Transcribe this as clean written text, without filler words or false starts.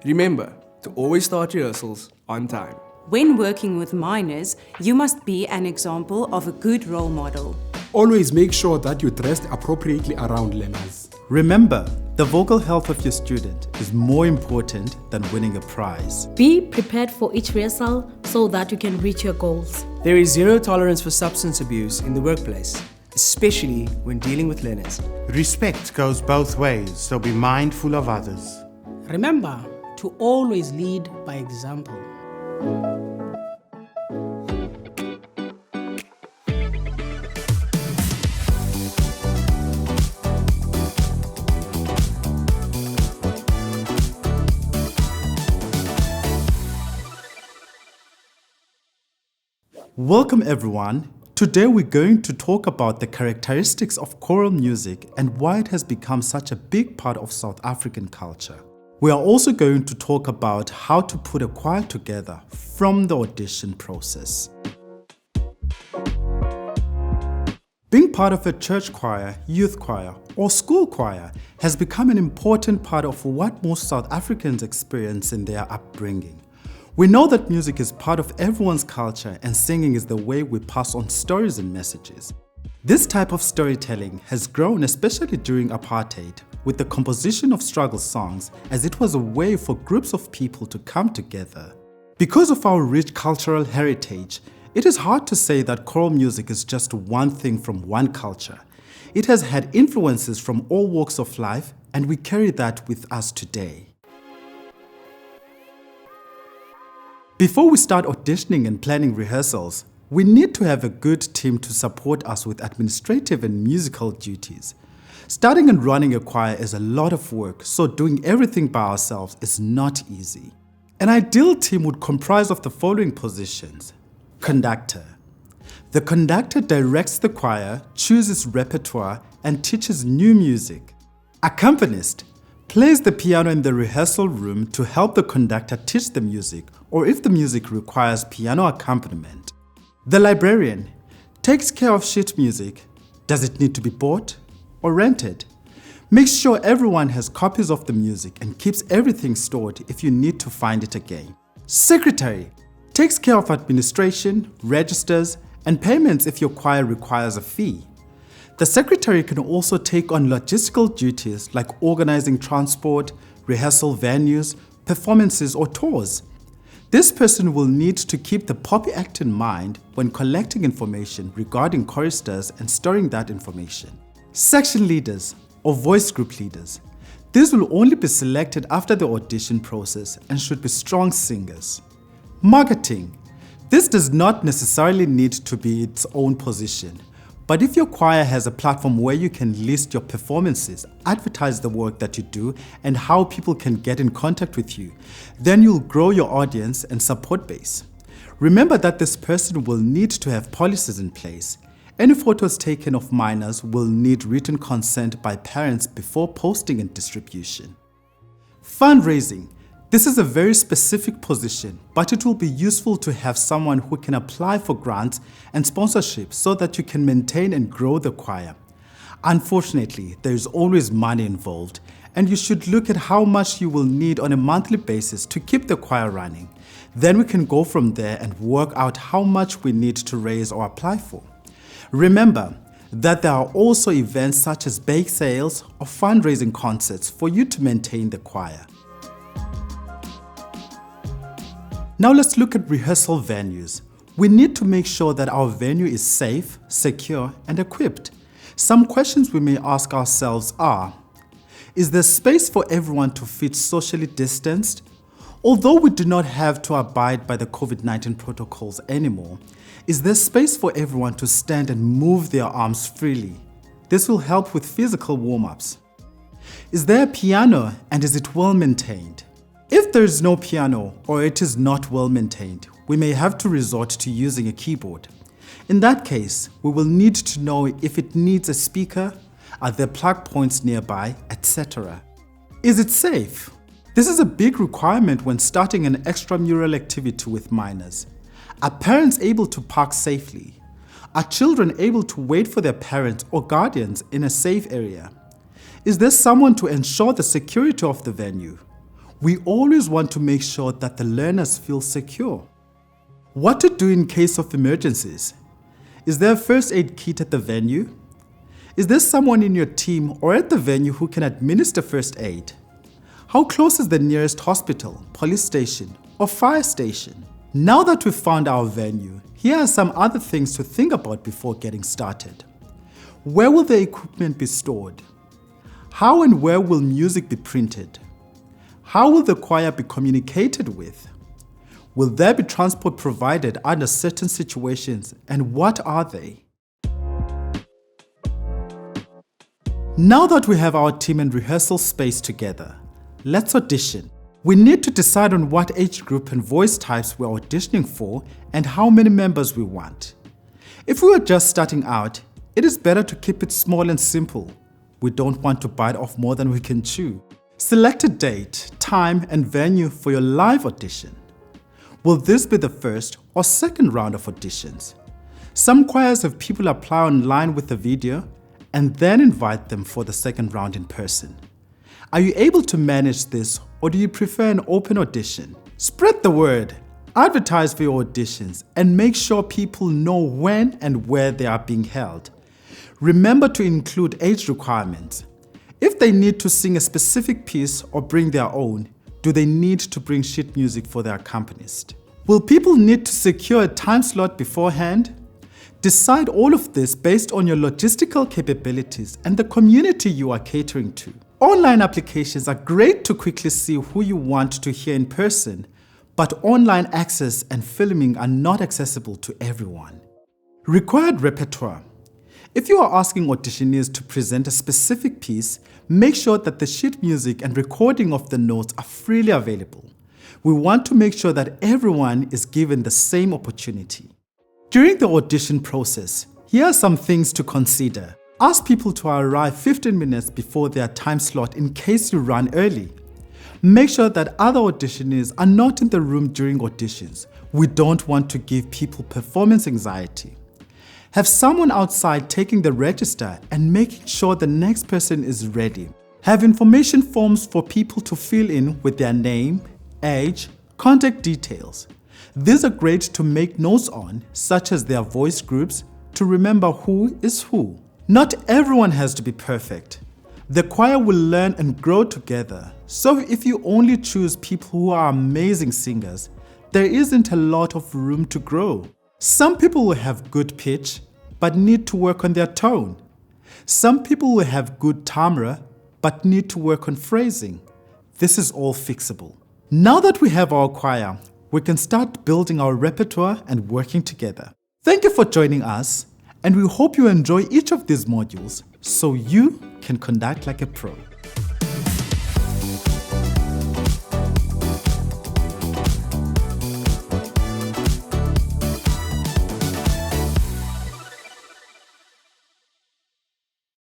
Remember to always start rehearsals on time. When working with minors, you must be an example of a good role model. Always make sure that you dressed appropriately around learners. Remember, the vocal health of your student is more important than winning a prize. Be prepared for each rehearsal so that you can reach your goals. There is zero tolerance for substance abuse in the workplace, especially when dealing with learners. Respect goes both ways, so be mindful of others. Remember to always lead by example. Welcome everyone. Today we're going to talk about the characteristics of choral music and why it has become such a big part of South African culture. We are also going to talk about how to put a choir together from the audition process. Being part of a church choir, youth choir, or school choir has become an important part of what most South Africans experience in their upbringing. We know that music is part of everyone's culture and singing is the way we pass on stories and messages. This type of storytelling has grown especially during apartheid with the composition of struggle songs, as it was a way for groups of people to come together. Because of our rich cultural heritage, it is hard to say that choral music is just one thing from one culture. It has had influences from all walks of life, and we carry that with us today. Before we start auditioning and planning rehearsals, we need to have a good team to support us with administrative and musical duties. Starting and running a choir is a lot of work, so doing everything by ourselves is not easy. An ideal team would comprise of the following positions. Conductor. The conductor directs the choir, chooses repertoire, and teaches new music. Accompanist plays the piano in the rehearsal room to help the conductor teach the music, or if the music requires piano accompaniment. The librarian takes care of sheet music. Does it need to be bought or rented? Makes sure everyone has copies of the music and keeps everything stored if you need to find it again. Secretary takes care of administration, registers, and payments if your choir requires a fee. The secretary can also take on logistical duties like organizing transport, rehearsal venues, performances, or tours. This person will need to keep the POPI Act in mind when collecting information regarding choristers and storing that information. Section leaders or voice group leaders. These will only be selected after the audition process and should be strong singers. Marketing. This does not necessarily need to be its own position. But if your choir has a platform where you can list your performances, advertise the work that you do, and how people can get in contact with you, then you'll grow your audience and support base. Remember that this person will need to have policies in place. Any photos taken of minors will need written consent by parents before posting and distribution. Fundraising. This is a very specific position, but it will be useful to have someone who can apply for grants and sponsorships so that you can maintain and grow the choir. Unfortunately, there is always money involved, and you should look at how much you will need on a monthly basis to keep the choir running. Then we can go from there and work out how much we need to raise or apply for. Remember that there are also events such as bake sales or fundraising concerts for you to maintain the choir. Now let's look at rehearsal venues. We need to make sure that our venue is safe, secure, and equipped. Some questions we may ask ourselves are: is there space for everyone to fit socially distanced? Although we do not have to abide by the COVID-19 protocols anymore, is there space for everyone to stand and move their arms freely? This will help with physical warm-ups. Is there a piano and is it well maintained? If there is no piano or it is not well maintained, we may have to resort to using a keyboard. In that case, we will need to know if it needs a speaker, are there plug points nearby, etc. Is it safe? This is a big requirement when starting an extramural activity with minors. Are parents able to park safely? Are children able to wait for their parents or guardians in a safe area? Is there someone to ensure the security of the venue? We always want to make sure that the learners feel secure. What to do in case of emergencies? Is there a first aid kit at the venue? Is there someone in your team or at the venue who can administer first aid? How close is the nearest hospital, police station, or fire station? Now that we've found our venue, here are some other things to think about before getting started. Where will the equipment be stored? How and where will music be printed? How will the choir be communicated with? Will there be transport provided under certain situations, and what are they? Now that we have our team and rehearsal space together, let's audition. We need to decide on what age group and voice types we're auditioning for and how many members we want. If we are just starting out, it is better to keep it small and simple. We don't want to bite off more than we can chew. Select a date, time, and venue for your live audition. Will this be the first or second round of auditions? Some choirs have people apply online with a video and then invite them for the second round in person. Are you able to manage this, or do you prefer an open audition? Spread the word, advertise for your auditions, and make sure people know when and where they are being held. Remember to include age requirements. If they need to sing a specific piece or bring their own, do they need to bring sheet music for their accompanist? Will people need to secure a time slot beforehand? Decide all of this based on your logistical capabilities and the community you are catering to. Online applications are great to quickly see who you want to hear in person, but online access and filming are not accessible to everyone. Required repertoire. If you are asking auditionees to present a specific piece, make sure that the sheet music and recording of the notes are freely available. We want to make sure that everyone is given the same opportunity. During the audition process, here are some things to consider. Ask people to arrive 15 minutes before their time slot in case you run early. Make sure that other auditionees are not in the room during auditions. We don't want to give people performance anxiety. Have someone outside taking the register and making sure the next person is ready. Have information forms for people to fill in with their name, age, contact details. These are great to make notes on, such as their voice groups, to remember who is who. Not everyone has to be perfect. The choir will learn and grow together, so if you only choose people who are amazing singers, there isn't a lot of room to grow. Some people will have good pitch, but need to work on their tone. Some people will have good timbre, but need to work on phrasing. This is all fixable. Now that we have our choir, we can start building our repertoire and working together. Thank you for joining us, and we hope you enjoy each of these modules so you can conduct like a pro.